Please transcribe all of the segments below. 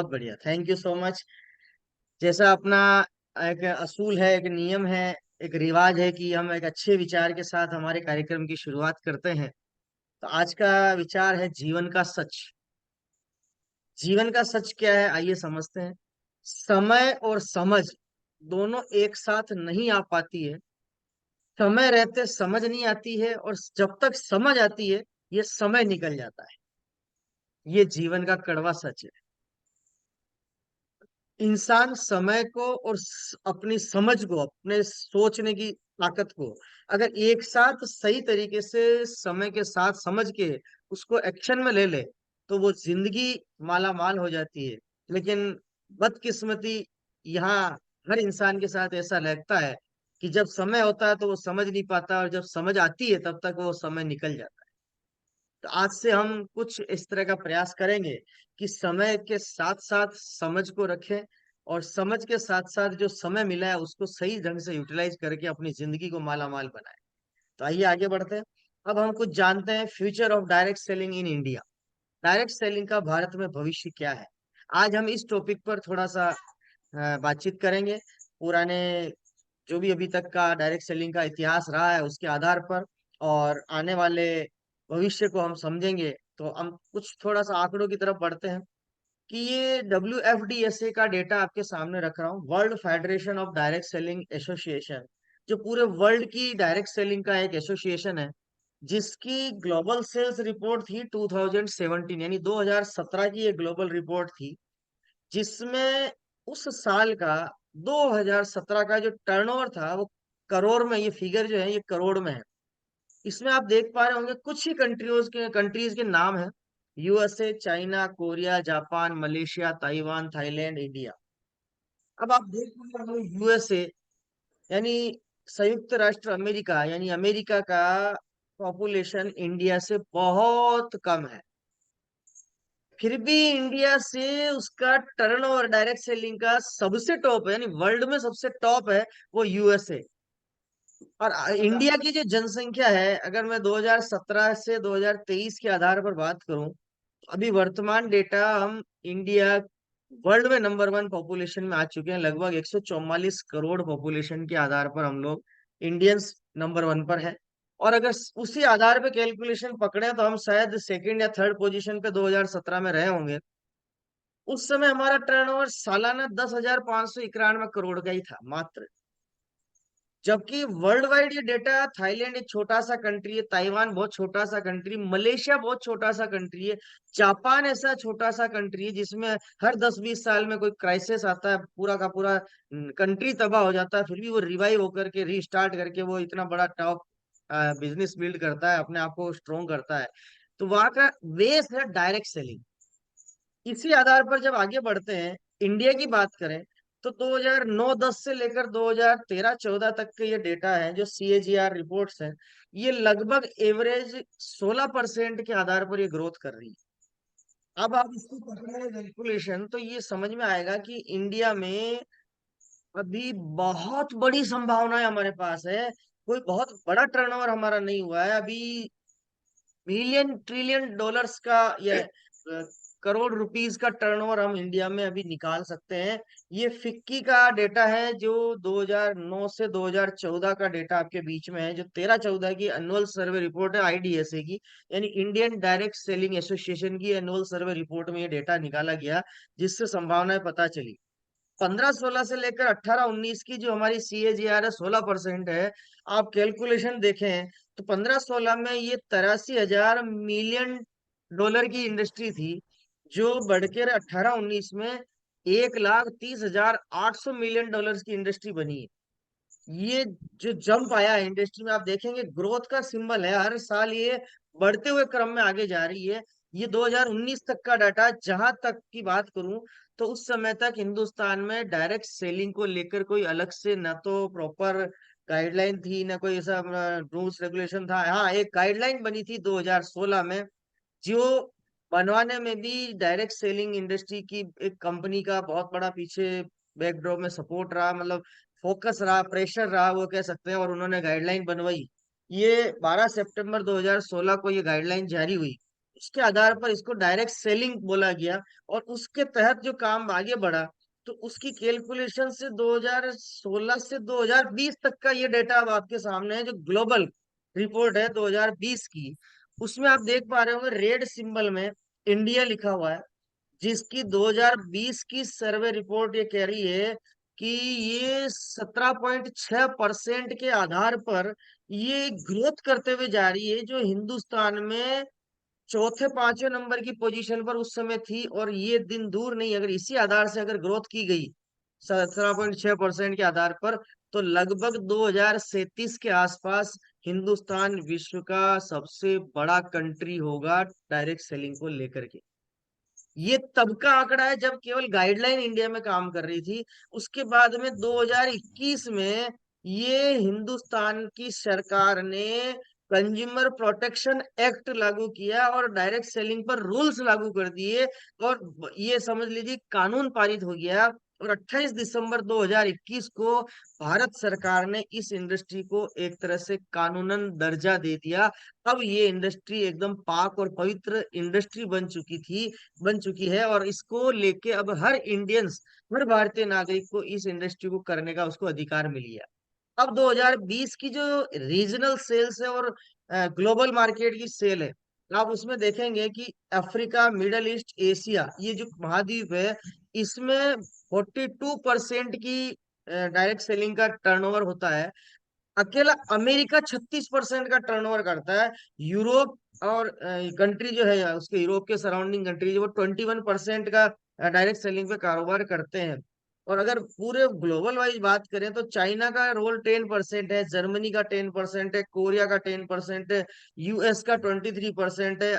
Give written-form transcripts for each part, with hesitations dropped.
बहुत बढ़िया, thank you so much. जैसा अपना एक असूल है, एक नियम है, एक रिवाज है कि हम एक अच्छे विचार के साथ हमारे कार्यक्रम की शुरुआत करते हैं। तो आज का विचार है जीवन का सच। जीवन का सच क्या है, आइए समझते हैं। समय और समझ दोनों एक साथ नहीं आ पाती है। समय रहते समझ नहीं आती है, और जब तक समझ आती है ये समय निकल जाता है। ये जीवन का कड़वा सच है। इंसान समय को और अपनी समझ को, अपने सोचने की ताकत को अगर एक साथ सही तरीके से समय के साथ समझ के उसको एक्शन में ले ले, तो वो जिंदगी माला माल हो जाती है। लेकिन बदकिस्मती यहाँ हर इंसान के साथ ऐसा लगता है कि जब समय होता है तो वो समझ नहीं पाता, और जब समझ आती है तब तक वो समय निकल जाता है। तो आज से हम कुछ इस तरह का प्रयास करेंगे कि समय के साथ साथ समझ को रखें, और समझ के साथ साथ जो समय मिला है उसको सही ढंग से यूटिलाइज करके अपनी जिंदगी को माला माल बनाएं। तो आइए आगे बढ़ते हैं। अब हम कुछ जानते हैं future of direct selling in India. Direct selling का भारत में भविष्य क्या है। आज हम इस टॉपिक पर थोड़ा सा बातचीत करेंगे। पुराने जो भी अभी तक का डायरेक्ट सेलिंग का इतिहास रहा है उसके आधार पर, और आने वाले भविष्य को हम समझेंगे। तो हम कुछ थोड़ा सा आंकड़ों की तरफ बढ़ते हैं कि ये WFDSA का डेटा आपके सामने रख रहा हूँ, world federation of direct selling association, जो पूरे वर्ल्ड की डायरेक्ट सेलिंग का एक एसोसिएशन है, जिसकी ग्लोबल सेल्स रिपोर्ट थी 2017, यानी 2017 की ये ग्लोबल रिपोर्ट थी, जिसमें उस साल का 2017 का जो टर्नओवर था वो करोड़ में, ये फिगर जो है ये करोड़ में है। इसमें आप देख पा रहे होंगे कुछ ही कंट्रीज के नाम है। USA, China, Korea, Japan, Malaysia, Taiwan, Thailand, India. अब आप देख पा रहे हो USA यानी संयुक्त राष्ट्र अमेरिका, यानी अमेरिका का पॉपुलेशन इंडिया से बहुत कम है। फिर भी इंडिया से उसका टर्नओवर डायरेक्ट सेलिंग का सबसे टॉप है, यानी वर्ल्ड में सबसे टॉप है वो USA। और इंडिया की जो जनसंख्या है, अगर मैं 2017 से 2023 के आधार पर बात करूं, अभी वर्तमान डेटा हम इंडिया वर्ल्ड में नंबर 1 पॉपुलेशन में आ चुके हैं। लगभग 144 करोड़ पॉपुलेशन के आधार पर हम लोग इंडियंस नंबर 1 पर है। और अगर उसी आधार पे कैलकुलेशन पकड़े तो हम शायद सेकंड या थर्ड पोजीशन पे 2017 में रहे होंगे। उस समय हमारा टर्नओवर सालाना 10,591 करोड़ का ही था मात्र। जबकि वर्ल्ड वाइड ये डेटा, थाईलैंड एक छोटा सा कंट्री है, ताइवान बहुत छोटा सा कंट्री, मलेशिया बहुत छोटा सा कंट्री है, जापान ऐसा छोटा सा कंट्री है जिसमें हर 10-20 साल में कोई क्राइसिस आता है, पूरा का पूरा कंट्री तबाह हो जाता है, फिर भी वो रिवाइव होकर के रीस्टार्ट करके वो इतना बड़ा टॉप बिजनेस बिल्ड करता है, अपने आप को स्ट्रोंग करता है। तो वहां का बेस है डायरेक्ट सेलिंग। इसी आधार पर जब आगे बढ़ते हैं, इंडिया की बात करें, तो 2009-10 से लेकर 2013-14 तक के ये डेटा है जो CAGR रिपोर्ट्स हैं। ये लगभग एवरेज 16% के आधार पर ये ग्रोथ कर रही है। अब आप इसको पकड़े कैलकुलेशन तो ये समझ में आएगा कि इंडिया में अभी बहुत बड़ी संभावनाएं हमारे पास है। कोई बहुत बड़ा टर्नओवर हमारा नहीं हुआ है अभी। मिलियन ट्रिलियन डॉलर्स का या करोड़ रुपीस का टर्नओवर हम इंडिया में अभी निकाल सकते हैं। ये फिक्की का डेटा है जो 2009 से 2014 का डेटा आपके बीच में है, जो 13-14 की एनुअल सर्वे रिपोर्ट है IDSA की, यानी इंडियन डायरेक्ट सेलिंग एसोसिएशन की एनुअल सर्वे रिपोर्ट में ये डेटा निकाला गया, जिससे संभावनाएं पता चली। 15-16 से लेकर 18-19 की जो हमारी CAGR है 16% है। आप कैलकुलेशन देखें तो 15-16 में ये 83,000 मिलियन डॉलर की इंडस्ट्री थी, जो बढ़कर 18-19 में 1,30,800 मिलियन डॉलर की इंडस्ट्री बनी है। ये जो जंप आया है इंडस्ट्री में, आप देखेंगे ग्रोथ का सिंबल है, हर साल ये बढ़ते हुए क्रम में आगे जा रही है। ये 2019 तक का डाटा, जहां तक की बात करूं तो उस समय तक हिंदुस्तान में डायरेक्ट सेलिंग को लेकर कोई अलग से ना तो प्रॉपर गाइडलाइन थी, ना कोई ऐसा रूल्स रेगुलेशन था। हाँ, एक गाइडलाइन बनी थी 2016 में, जो बनवाने में भी डायरेक्ट सेलिंग इंडस्ट्री की एक कंपनी का बहुत बड़ा पीछे बैकड्रॉप में सपोर्ट रहा, मतलब फोकस रहा, प्रेशर रहा, वो कह सकते हैं, और उन्होंने गाइडलाइन बनवाई। ये 12 सितंबर 2016 को ये गाइडलाइन जारी हुई। उसके आधार पर इसको डायरेक्ट सेलिंग बोला गया। और उसके तहत जो काम आगे बढ़ा, तो उसकी कैलकुलेशन से 2016 से 2020 तक का ये डेटा अब आपके सामने है, जो ग्लोबल रिपोर्ट है 2020 की। उसमें आप देख पा रहे होंगे रेड सिंबल में इंडिया लिखा हुआ है, जिसकी 2020 की सर्वे रिपोर्ट ये कह रही है कि ये 17.6% के आधार पर ये ग्रोथ करते हुए जा रही है, जो हिंदुस्तान में चौथे पांचवें नंबर की पोजीशन पर उस समय थी। और ये दिन दूर नहीं, अगर इसी आधार से अगर ग्रोथ की गई 17.6% के आधार पर, तो लगभग 2037 के आसपास हिंदुस्तान विश्व का सबसे बड़ा कंट्री होगा डायरेक्ट सेलिंग को लेकर के। ये तब का आंकड़ा है जब केवल गाइडलाइन इंडिया में काम कर रही थी। उसके बाद में 2021 में ये हिंदुस्तान की सरकार ने कंज्यूमर प्रोटेक्शन एक्ट लागू किया और डायरेक्ट सेलिंग पर रूल्स लागू कर दिए। और ये समझ लीजिए कानून पारित हो गया। और 28 दिसंबर 2021 को भारत सरकार ने इस इंडस्ट्री को एक तरह से कानूनन दर्जा दे दिया। अब ये इंडस्ट्री एकदम पाक और पवित्र इंडस्ट्री बन चुकी है। और इसको लेके अब हर इंडियंस, हर भारतीय नागरिक को इस इंडस्ट्री को करने का उसको अधिकार मिल गया। अब 2020 की जो रीजनल सेल्स है और ग्लोबल मार्केट की सेल है, आप उसमें देखेंगे कि अफ्रीका, मिडल ईस्ट, एशिया, ये जो महाद्वीप है, इसमें 42% की डायरेक्ट सेलिंग का टर्नओवर होता है। अकेला अमेरिका 36% का टर्नओवर करता है। यूरोप और कंट्री जो है उसके यूरोप के सराउंडिंग कंट्री, वो 21% का डायरेक्ट सेलिंग पे कारोबार करते हैं। और अगर पूरे ग्लोबल वाइज बात करें तो चाइना का रोल 10% है, जर्मनी का 10% है, कोरिया का 10% है, यूएस का 23% है,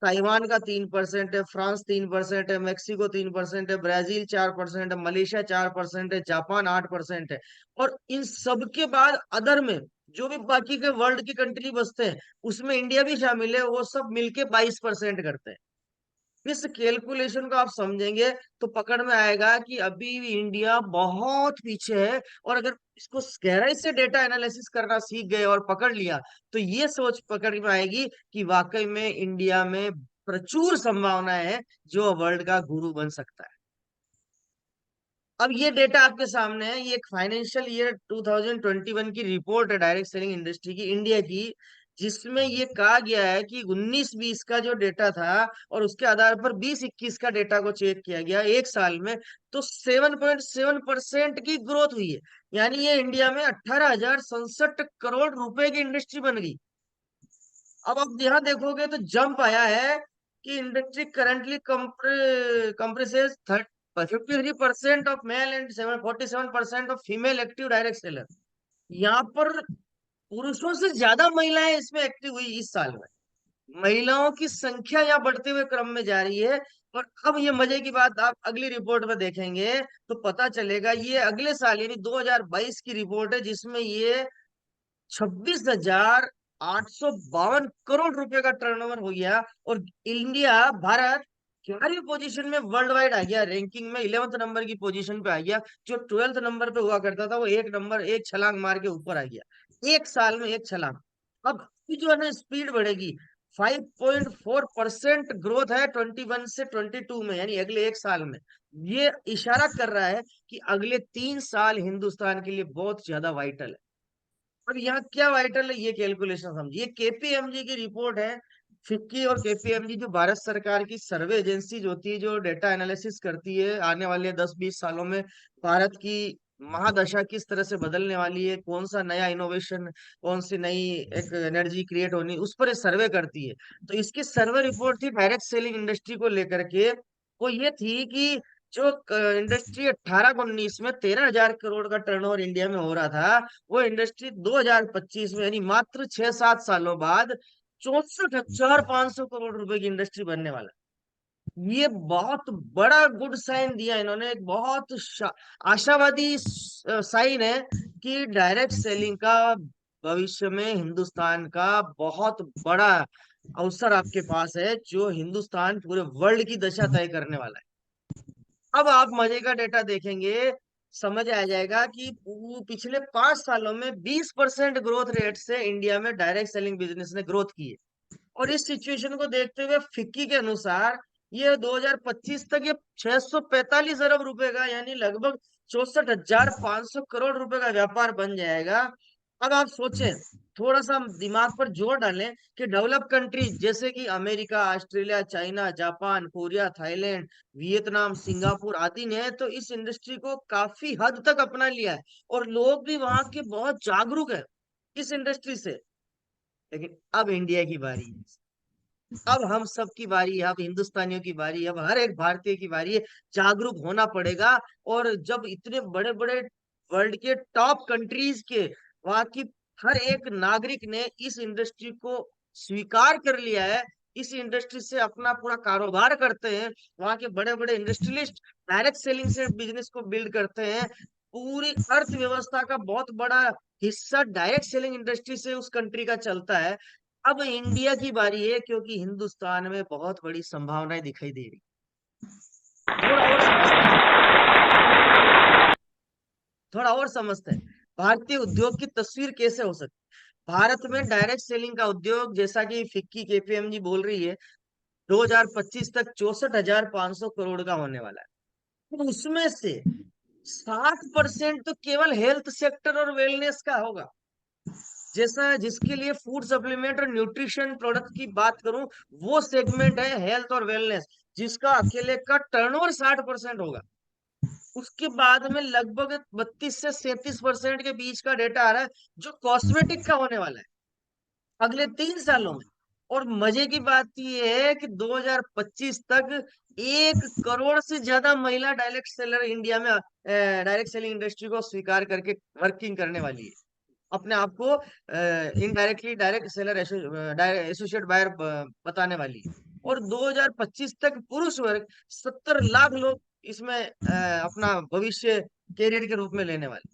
ताइवान का 3% है, फ्रांस 3% है, मेक्सिको 3% है, ब्राजील 4% है, मलेशिया 4% है, जापान 8% है। और इन सब के बाद अदर में जो भी बाकी के वर्ल्ड की कंट्री बसते हैं, उसमें इंडिया भी शामिल है, वो सब मिलके 22% करते हैं। इस कैलकुलेशन को आप समझेंगे तो पकड़ में आएगा कि अभी भी इंडिया बहुत पीछे है। और अगर इसको गहराई से डेटा एनालिसिस करना सीख गए और पकड़ लिया, तो ये सोच पकड़ में आएगी कि वाकई में इंडिया में प्रचुर संभावना है जो वर्ल्ड का गुरु बन सकता है। अब ये डेटा आपके सामने है, ये एक फाइनेंशियल ईयर 2021 की रिपोर्ट है डायरेक्ट सेलिंग इंडस्ट्री की, इंडिया की, जिसमें ये कहा गया है कि 19-20 का जो डेटा था और उसके आधार पर 20-21 का डेटा को चेक किया गया एक साल में, तो 7.7% की ग्रोथ हुई है। यानी ये इंडिया में 18,067 करोड़ रुपए की इंडस्ट्री बन गई। अब आप यहाँ देखोगे तो जंप आया है कि industry currently comprises 53% of male and 47% of female active direct seller. यहाँ पर पुरुषों से ज्यादा महिलाएं इसमें एक्टिव हुई इस साल में। महिलाओं की संख्या यहाँ बढ़ते हुए क्रम में जा रही है। और अब ये मजे की बात आप अगली रिपोर्ट में देखेंगे तो पता चलेगा, ये अगले साल यानी 2022 की रिपोर्ट है, जिसमें ये 26,852 करोड़ रुपए का टर्नओवर हो गया। और इंडिया, भारत 11वीं पोजीशन में वर्ल्ड वाइड आ गया, रैंकिंग में 11th नंबर की पोजीशन पे आ गया। जो 12th नंबर पे हुआ करता था वो एक छलांग मार के ऊपर आ गया, एक साल में एक छलांग। अब ये जो है ना स्पीड बढ़ेगी। 5.4% ग्रोथ है 21 से 22 में, यानी अगले एक साल में। ये इशारा कर रहा है कि अगले 3 साल हिंदुस्तान के लिए बहुत ज्यादा वाइटल है। अब यहाँ क्या वाइटल है ये कैलकुलेशन समझिए। केपीएमजी की रिपोर्ट है। फिक्की और केपीएमजी जो भारत सरकार की सर्वे एजेंसी होती है, जो डेटा एनालिसिस करती है आने वाले 10-20 सालों में भारत की महादशा किस तरह से बदलने वाली है, कौन सा नया इनोवेशन, कौन सी नई एक एनर्जी क्रिएट होनी, उस पर सर्वे करती है। तो इसकी सर्वे रिपोर्ट थी डायरेक्ट सेलिंग इंडस्ट्री को लेकर के। वो ये थी कि जो इंडस्ट्री 18-19 में 13,000 करोड़ का टर्नओवर इंडिया में हो रहा था, वो इंडस्ट्री 2025 में यानी मात्र 6-7 सालों बाद 64,500 करोड़ रुपए की इंडस्ट्री बनने वाला है। ये बहुत बड़ा गुड साइन दिया इन्होंने, एक बहुत आशावादी साइन है कि डायरेक्ट सेलिंग का भविष्य में हिंदुस्तान का बहुत बड़ा अवसर आपके पास है, जो हिंदुस्तान पूरे वर्ल्ड की दशा तय करने वाला है। अब आप मजे का डेटा देखेंगे, समझ आ जाएगा कि पिछले 5 सालों में 20% ग्रोथ रेट से इंडिया में डायरेक्ट सेलिंग बिजनेस ने ग्रोथ की है। और इस सिचुएशन को देखते हुए फिक्की के अनुसार ये 2025 तक ये 645 अरब रुपए का, यानी लगभग 64,500 करोड़ रुपए का व्यापार बन जाएगा। अब आप सोचें, थोड़ा सा दिमाग पर जोर डालें कि डेवलप कंट्रीज जैसे कि America, Australia, China, Japan, Korea, Thailand, Vietnam, Singapore आदि ने तो इस इंडस्ट्री को काफी हद तक अपना लिया है, और लोग भी वहां के बहुत जागरूक है इस इंडस्ट्री से। लेकिन अब इंडिया की बारी है, अब हम सब की बारी है, अब हिंदुस्तानियों की बारी है, अब हर एक भारतीय की बारी है। जागरूक होना पड़ेगा। और जब इतने बड़े बड़े वर्ल्ड के टॉप कंट्रीज के वहां की हर एक नागरिक ने इस इंडस्ट्री को स्वीकार कर लिया है, इस इंडस्ट्री से अपना पूरा कारोबार करते हैं, वहां के बड़े बड़े इंडस्ट्रियलिस्ट डायरेक्ट सेलिंग से बिजनेस को बिल्ड करते हैं, पूरी अर्थव्यवस्था का बहुत बड़ा हिस्सा डायरेक्ट सेलिंग इंडस्ट्री से उस कंट्री का चलता है। अब इंडिया की बारी है, क्योंकि हिंदुस्तान में बहुत बड़ी संभावनाएं दिखाई दे रही। थोड़ा और समझते हैं, थोड़ा और समझते हैं भारतीय उद्योग की तस्वीर कैसे हो सकती है। भारत में डायरेक्ट सेलिंग का उद्योग, जैसा कि फिक्की केपीएमजी बोल रही है, 2025 तक 64,500 करोड़ का होने वाला है। तो उसमें से 60% तो केवल हेल्थ सेक्टर और वेलनेस का होगा। जैसा जिसके लिए फूड सप्लीमेंट और न्यूट्रिशन प्रोडक्ट की बात करूं, वो सेगमेंट है हेल्थ और वेलनेस, जिसका अकेले का टर्नओवर 60% होगा। उसके बाद में लगभग 32 से 37% के बीच का डेटा आ रहा है जो कॉस्मेटिक का होने वाला है अगले 3 सालों में। और मजे की बात यह है कि 2025 तक 1 करोड़ से ज्यादा महिला डायरेक्ट सेलर इंडिया में डायरेक्ट सेलिंग इंडस्ट्री को स्वीकार करके वर्किंग करने वाली है, अपने आप को indirectly direct seller associate buyer बताने वाली है। और 2025 तक पुरुष वर्ग 70 लाख लोग इसमें अपना भविष्य कैरियर के रूप में लेने वाले,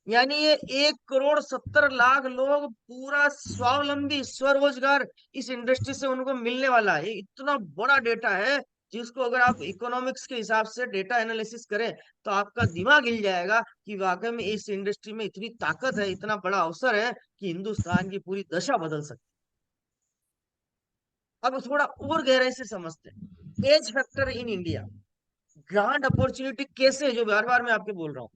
यानी ये 1 करोड़ 70 लाख लोग पूरा स्वावलंबी स्वरोजगार इस इंडस्ट्री से उनको मिलने वाला है। ये इतना बड़ा डेटा है जिसको अगर आप इकोनॉमिक्स के हिसाब से डेटा एनालिसिस करें तो आपका दिमाग हिल जाएगा कि वाकई में इस इंडस्ट्री में इतनी ताकत है, इतना बड़ा अवसर है कि हिंदुस्तान की पूरी दशा बदल सकती है। अब थोड़ा और गहराई से समझते हैं age factor in India, grand opportunity कैसे है, जो बार बार मैं आपके बोल रहा हूँ।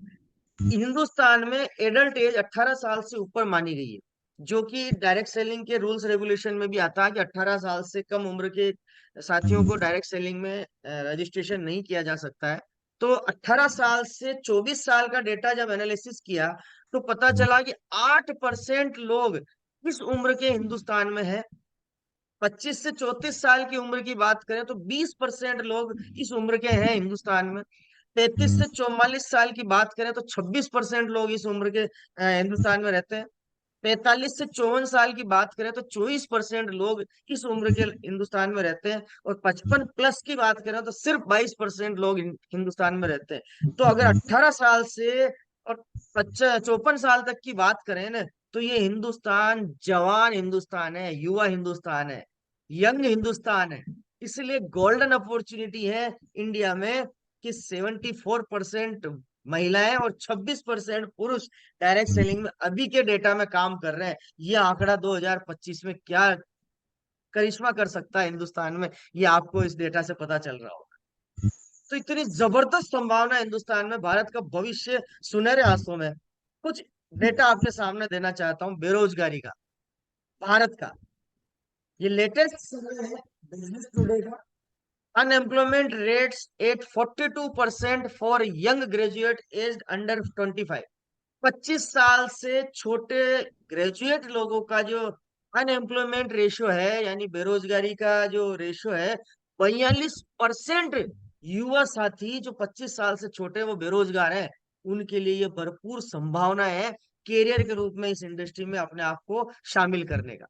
हिंदुस्तान में एडल्ट एज 18 साल से ऊपर मानी गई है, जो कि डायरेक्ट सेलिंग के रूल्स रेगुलेशन में भी आता है कि 18 साल से कम उम्र के साथियों को डायरेक्ट सेलिंग में रजिस्ट्रेशन नहीं किया जा सकता है। तो 18 साल से 24 साल का डेटा जब एनालिसिस किया तो पता चला कि 8% लोग इस उम्र के हिंदुस्तान में है। 25 से 34 साल की उम्र की बात करें तो 20% लोग इस उम्र के हैं हिंदुस्तान में। 33 से 44 साल की बात करें तो 26% लोग इस उम्र के हिंदुस्तान में रहते हैं। 45 से 54 साल की बात करें तो 24% लोग इस उम्र के हिंदुस्तान में रहते हैं। और 55 प्लस की बात करें तो सिर्फ 22% लोग हिंदुस्तान में रहते हैं। तो अगर 18 साल से और 54 साल तक की बात करें ना, तो ये हिंदुस्तान जवान हिंदुस्तान है, युवा हिंदुस्तान है, यंग हिंदुस्तान है। इसलिए गोल्डन अपॉर्चुनिटी है इंडिया में कि 74% महिलाएं और 26% पुरुष डायरेक्ट सेलिंग में अभी के डेटा में काम कर रहे हैं। ये आंकड़ा 2025 में क्या करिश्मा कर सकता है हिंदुस्तान में, ये आपको इस डेटा से पता चल रहा होगा। तो इतनी जबरदस्त संभावना है हिंदुस्तान में, भारत का भविष्य सुनहरे हाथों में। कुछ डेटा आपके सामने देना चाहता हूँ बेरोजगारी का, भारत का। ये लेटेस्ट सर्वे है बिजनेस टुडे का। Unemployment rates at 42% for young graduate age under 25। 25 साल से छोटे ग्रेजुएट लोगों का जो अनएम्प्लॉयमेंट रेशियो है, यानी बेरोजगारी का जो रेशियो है, 42% युवा साथी जो 25 साल से छोटे वो बेरोजगार हैं। उनके लिए ये भरपूर संभावना है कैरियर के रूप में इस इंडस्ट्री में अपने आप को शामिल करने का।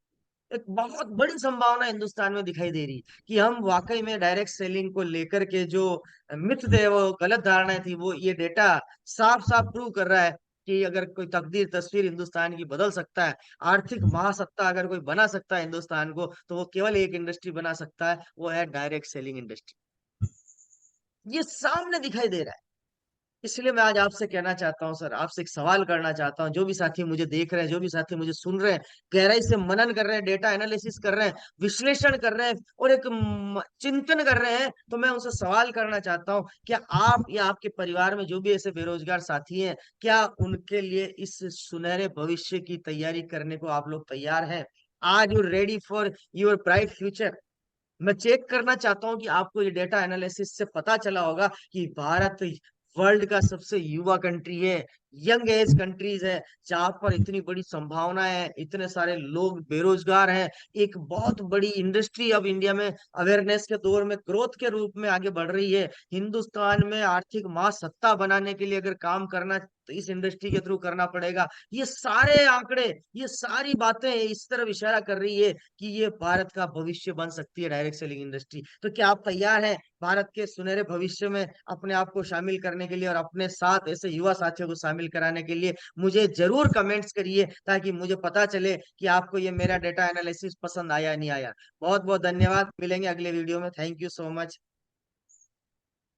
एक बहुत बड़ी संभावना हिंदुस्तान में दिखाई दे रही है कि हम वाकई में डायरेक्ट सेलिंग को लेकर के जो मिथ थे, वो गलत धारणाएं थी, वो ये डेटा साफ साफ प्रूव कर रहा है कि अगर कोई तकदीर तस्वीर हिंदुस्तान की बदल सकता है, आर्थिक महासत्ता अगर कोई बना सकता है हिंदुस्तान को, तो वो केवल एक इंडस्ट्री बना सकता है, वो है डायरेक्ट सेलिंग इंडस्ट्री। ये सामने दिखाई दे रहा है। इसलिए मैं आज आपसे कहना चाहता हूं सर, आपसे एक सवाल करना चाहता हूं, जो भी साथी मुझे देख रहे हैं, जो भी साथी मुझे सुन रहे हैं, गहराई से मनन कर रहे हैं, डेटा एनालिसिस कर रहे हैं, विश्लेषण कर रहे हैं और एक चिंतन कर रहे हैं, तो मैं उनसे सवाल करना चाहता हूं, क्या आप या आपके परिवार में जो भी ऐसे बेरोजगार साथी हैं, क्या उनके लिए इस सुनहरे भविष्य की तैयारी करने को आप लोग तैयार हैं? Are you ready for your bright future? मैं चेक करना चाहता हूं कि आपको ये डेटा एनालिसिस से पता चला होगा कि भारत वर्ल्ड का सबसे युवा कंट्री है, यंग एज कंट्रीज है, जहां पर इतनी बड़ी संभावनाएं हैं, इतने सारे लोग बेरोजगार हैं, एक बहुत बड़ी इंडस्ट्री अब इंडिया में अवेयरनेस के दौर में ग्रोथ के रूप में आगे बढ़ रही है। हिंदुस्तान में आर्थिक महासत्ता बनाने के लिए अगर काम करना तो इस इंडस्ट्री के थ्रू करना पड़ेगा। ये सारे आंकड़े, ये सारी बातें इस तरफ इशारा कर रही है कि ये भारत का भविष्य बन सकती है डायरेक्ट सेलिंग इंडस्ट्री। तो क्या आप तैयार हैं भारत के सुनहरे भविष्य में अपने आप को शामिल करने के लिए और अपने साथ ऐसे युवा साथियों को शामिल कराने के लिए? मुझे जरूर कमेंट्स करिए ताकि मुझे पता चले कि आपको ये मेरा डेटा एनालिसिस पसंद आया नहीं आया। बहुत बहुत धन्यवाद, मिलेंगे अगले वीडियो में। Thank you so much.